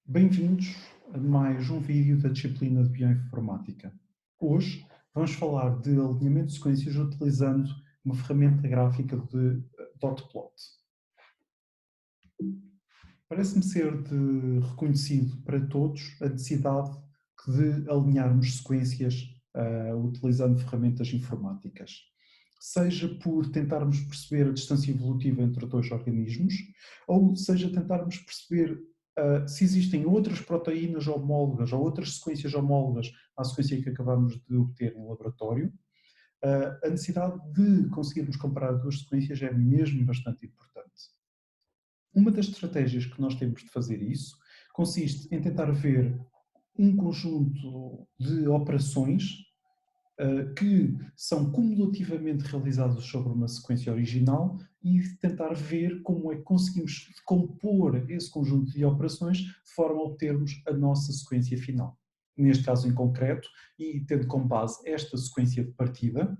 Bem-vindos a mais um vídeo da disciplina de Bioinformática. Hoje vamos falar de alinhamento de sequências utilizando uma ferramenta gráfica de dot-plot. Parece-me ser de reconhecido para todos a necessidade de alinharmos sequências utilizando ferramentas informáticas. Seja por tentarmos perceber a distância evolutiva entre dois organismos, ou seja tentarmos perceber se existem outras proteínas homólogas ou outras sequências homólogas à sequência que acabamos de obter em laboratório. A necessidade de conseguirmos comparar duas sequências é mesmo bastante importante. Uma das estratégias que nós temos de fazer isso consiste em tentar ver um conjunto de operações que são cumulativamente realizadas sobre uma sequência original e tentar ver como é que conseguimos compor esse conjunto de operações de forma a obtermos a nossa sequência final. Neste caso em concreto, e tendo como base esta sequência de partida,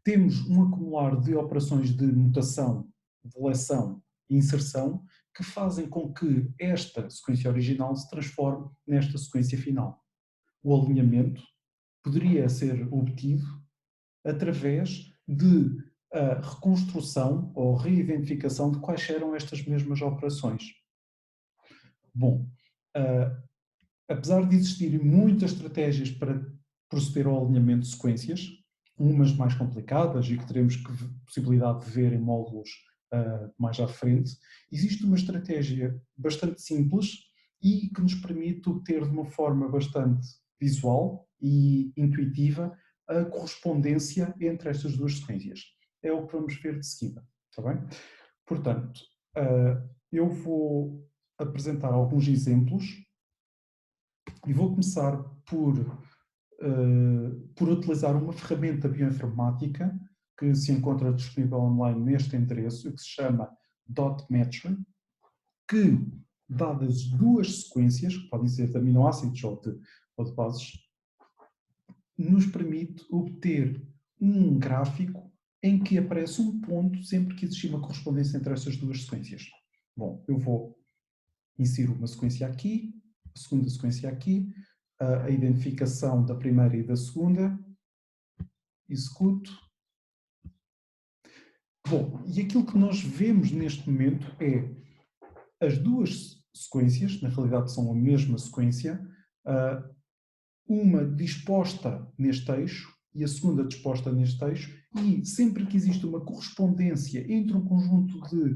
temos um acumular de operações de mutação, deleção e inserção que fazem com que esta sequência original se transforme nesta sequência final. O alinhamento poderia ser obtido através de a reconstrução ou reidentificação de quais eram estas mesmas operações. Bom, apesar de existirem muitas estratégias para proceder ao alinhamento de sequências, umas mais complicadas e que teremos possibilidade de ver em módulos mais à frente, existe uma estratégia bastante simples e que nos permite obter de uma forma bastante visual e intuitiva a correspondência entre estas duas sequências. É o que vamos ver de seguida, está bem? Portanto, eu vou apresentar alguns exemplos e vou começar por utilizar uma ferramenta bioinformática que se encontra disponível online neste endereço, que se chama DotMatcher, que, dadas duas sequências, que podem ser de aminoácidos ou de bases, nos permite obter um gráfico em que aparece um ponto sempre que existir uma correspondência entre essas duas sequências. Bom, eu vou inserir uma sequência aqui, a segunda sequência aqui, a identificação da primeira e da segunda, executo. Bom, e aquilo que nós vemos neste momento é as duas sequências, na realidade são a mesma sequência, uma disposta neste eixo e a segunda disposta neste eixo, e sempre que existe uma correspondência entre um conjunto de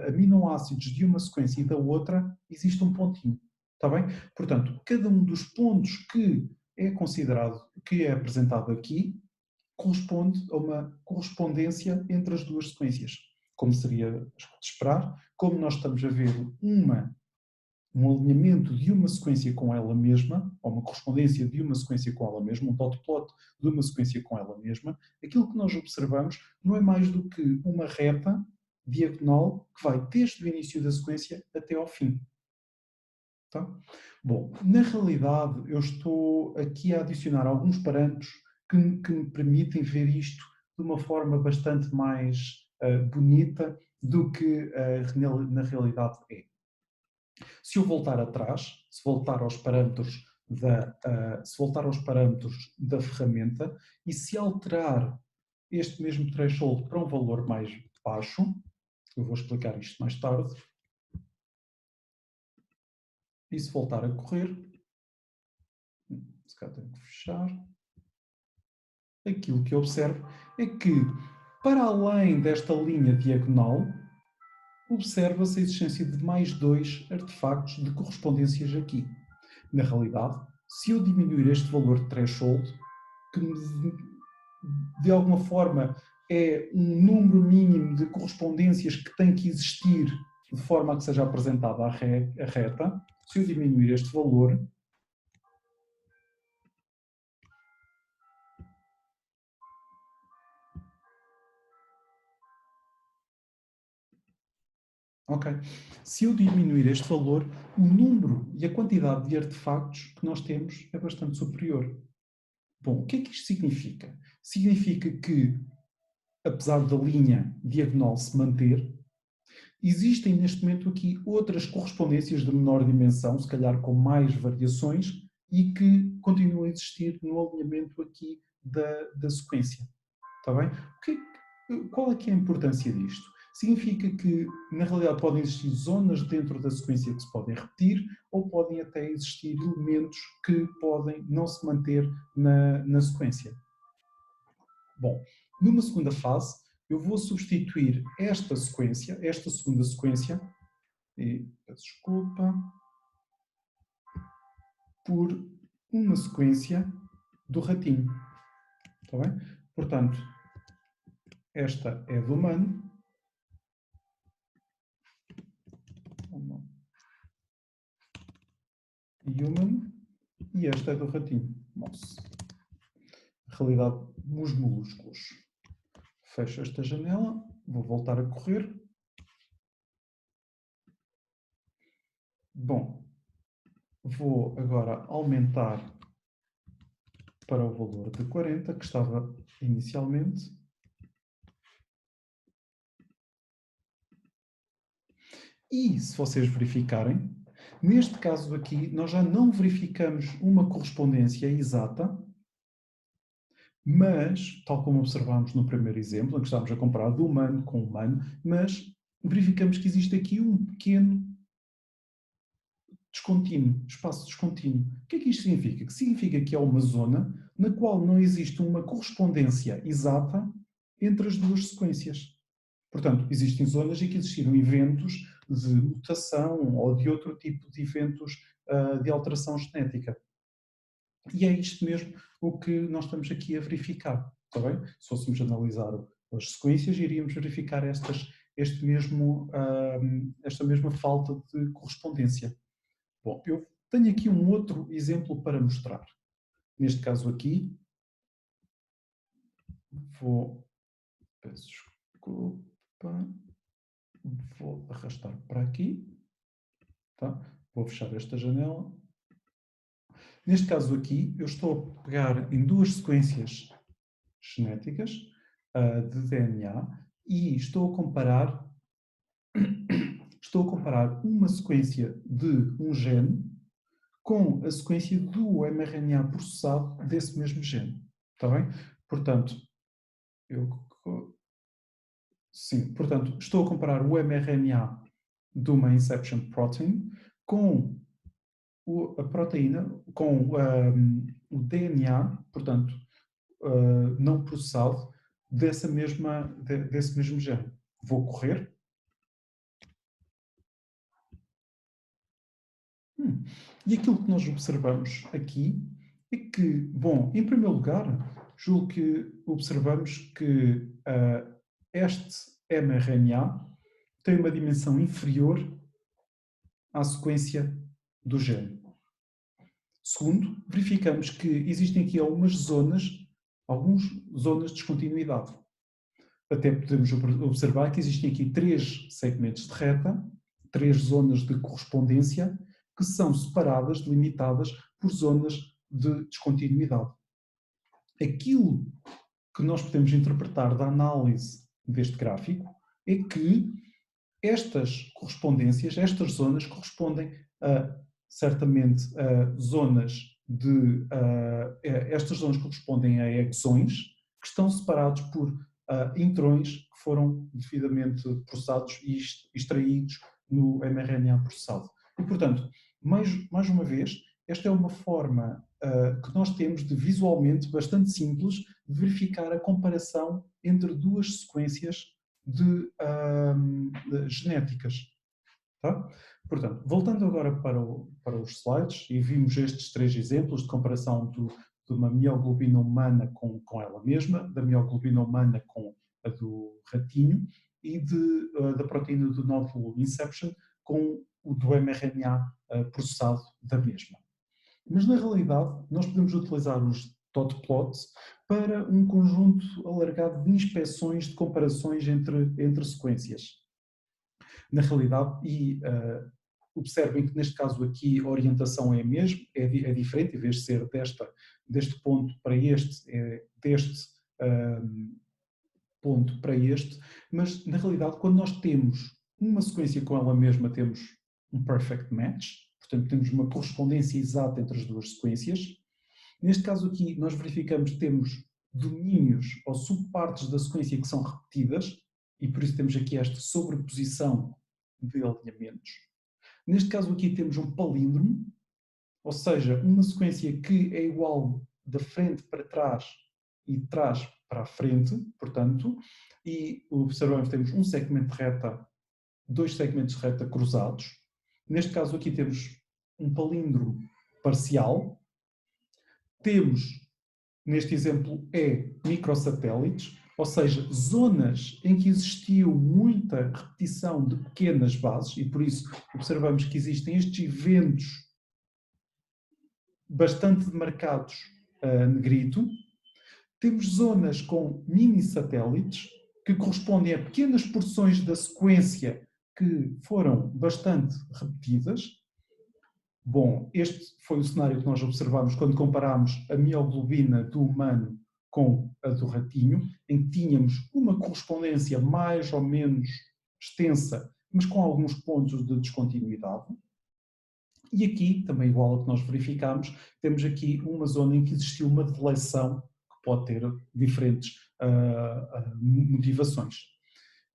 aminoácidos de uma sequência e da outra, existe um pontinho. Está bem? Portanto, cada um dos pontos que é considerado, que é apresentado aqui, corresponde a uma correspondência entre as duas sequências. Como seria de esperar, como nós estamos a ver um alinhamento de uma sequência com ela mesma, ou uma correspondência de uma sequência com ela mesma, um dot plot de uma sequência com ela mesma, aquilo que nós observamos não é mais do que uma reta diagonal que vai desde o início da sequência até ao fim. Tá? Bom, na realidade eu estou aqui a adicionar alguns parâmetros que me permitem ver isto de uma forma bastante mais bonita do que na realidade é. Se eu voltar atrás, se voltar aos parâmetros da ferramenta e se alterar este mesmo threshold para um valor mais baixo, eu vou explicar isto mais tarde, e se voltar a correr, se calhar tenho que fechar, aquilo que eu observo é que, para além desta linha diagonal, observa-se a existência de mais dois artefactos de correspondências aqui. Na realidade, se eu diminuir este valor de threshold, que de alguma forma é um número mínimo de correspondências que tem que existir de forma a que seja apresentada a reta, se eu diminuir este valor, ok. Se eu diminuir este valor, o número e a quantidade de artefactos que nós temos é bastante superior. Bom, o que é que isto significa? Significa que, apesar da linha diagonal se manter, Existem neste momento aqui outras correspondências de menor dimensão, se calhar com mais variações, e que continuam a existir no alinhamento aqui da sequência. Está bem? Qual é que é a importância disto? Significa que, na realidade, podem existir zonas dentro da sequência que se podem repetir, ou podem até existir elementos que podem não se manter na sequência. Bom, numa segunda fase, eu vou substituir esta segunda sequência, e peço desculpa, por uma sequência do ratinho. Está bem? Portanto, esta é do humano. Human. E esta é do ratinho. Mouse. Realidade nos molúsculos. Fecho esta janela. Vou voltar a correr. Bom, vou agora aumentar para o valor de 40, que estava inicialmente. E, se vocês verificarem, neste caso aqui, nós já não verificamos uma correspondência exata, mas, tal como observámos no primeiro exemplo, em que estávamos a comparar do humano com o humano, mas verificamos que existe aqui um pequeno descontínuo, espaço descontínuo. O que é que isto significa? Que significa que há uma zona na qual não existe uma correspondência exata entre as duas sequências. Portanto, existem zonas em que existiram eventos de mutação ou de outro tipo de eventos de alteração genética. E é isto mesmo o que nós estamos aqui a verificar, está bem? Se fôssemos analisar as sequências, iríamos verificar esta mesma falta de correspondência. Bom, eu tenho aqui um outro exemplo para mostrar. Neste caso aqui, peço desculpa, vou arrastar para aqui, tá? Vou fechar esta janela. Neste caso aqui, eu estou a pegar em duas sequências genéticas de DNA e estou a comparar uma sequência de um gene com a sequência do mRNA processado desse mesmo gene. Está bem? Portanto, estou a comparar o mRNA de uma inception protein com a proteína, com o DNA, portanto, não processado desse mesmo gene. Vou correr. E aquilo que nós observamos aqui é que, bom, em primeiro lugar, julgo que observamos que este mRNA tem uma dimensão inferior à sequência do gene. Segundo, verificamos que existem aqui algumas zonas de descontinuidade. Até podemos observar que existem aqui 3 segmentos de reta, 3 zonas de correspondência, que são separadas, delimitadas por zonas de descontinuidade. Aquilo que nós podemos interpretar da análise deste gráfico é que estas correspondências, estas zonas, correspondem certamente a zonas estas zonas correspondem a exões que estão separados por intrões que foram devidamente processados e extraídos no mRNA processado. E, portanto, mais uma vez, esta é uma forma que nós temos de, visualmente, bastante simples, de verificar a comparação entre duas sequências de genéticas. Tá? Portanto, voltando agora para os slides, e vimos estes 3 exemplos de comparação de uma mioglobina humana com ela mesma, da mioglobina humana com a do ratinho e da proteína do nódulo inception com o do mRNA processado da mesma. Mas, na realidade, nós podemos utilizar os dot plots para um conjunto alargado de inspeções, de comparações entre sequências. Na realidade, observem que neste caso aqui a orientação é a mesma, é diferente, em vez de ser deste ponto para este, é deste ponto para este, mas na realidade quando nós temos Uma sequência com ela mesma temos um perfect match, portanto temos uma correspondência exata entre as duas sequências. Neste caso aqui, nós verificamos que temos domínios ou subpartes da sequência que são repetidas, e por isso temos aqui esta sobreposição de alinhamentos. Neste caso aqui temos um palíndromo, ou seja, uma sequência que é igual de frente para trás e de trás para a frente, portanto, e observamos que temos um segmento de reta, dois segmentos de reta cruzados. Neste caso aqui temos um palíndromo parcial. Temos, neste exemplo, microsatélites, ou seja, zonas em que existiu muita repetição de pequenas bases, e por isso observamos que existem estes eventos bastante demarcados a negrito. Temos zonas com mini-satélites, que correspondem a pequenas porções da sequência que foram bastante repetidas. Bom, este foi o cenário que nós observamos quando comparámos a mioglobina do humano com a do ratinho, em que tínhamos uma correspondência mais ou menos extensa, mas com alguns pontos de descontinuidade. E aqui, também igual ao que nós verificámos, temos aqui uma zona em que existiu uma deleção que pode ter diferentes motivações.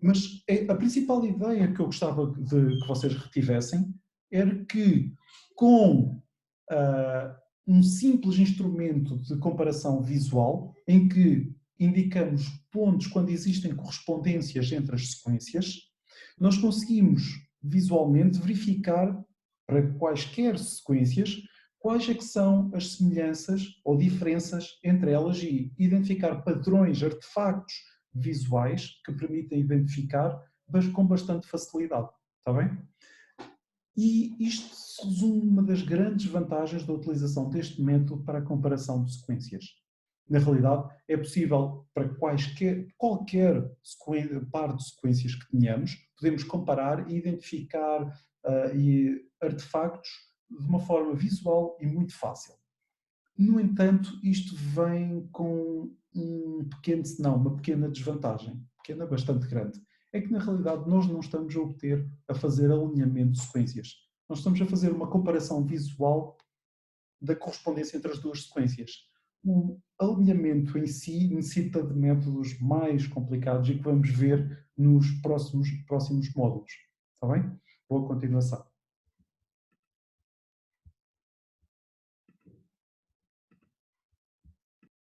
Mas a principal ideia que eu gostava de que vocês retivessem era que, com um simples instrumento de comparação visual, em que indicamos pontos quando existem correspondências entre as sequências, nós conseguimos visualmente verificar para quaisquer sequências quais é que são as semelhanças ou diferenças entre elas e identificar padrões, artefactos visuais que permitem identificar, mas com bastante facilidade. Está bem? E isto resume uma das grandes vantagens da utilização deste método para a comparação de sequências. Na realidade, é possível para qualquer par de sequências que tenhamos, podemos comparar e identificar artefactos de uma forma visual e muito fácil. No entanto, isto vem com um pequeno senão, uma pequena desvantagem, pequena, bastante grande. É que na realidade nós não estamos a fazer alinhamento de sequências. Nós estamos a fazer uma comparação visual da correspondência entre as duas sequências. O alinhamento em si necessita de métodos mais complicados e que vamos ver nos próximos módulos. Está bem? Boa continuação.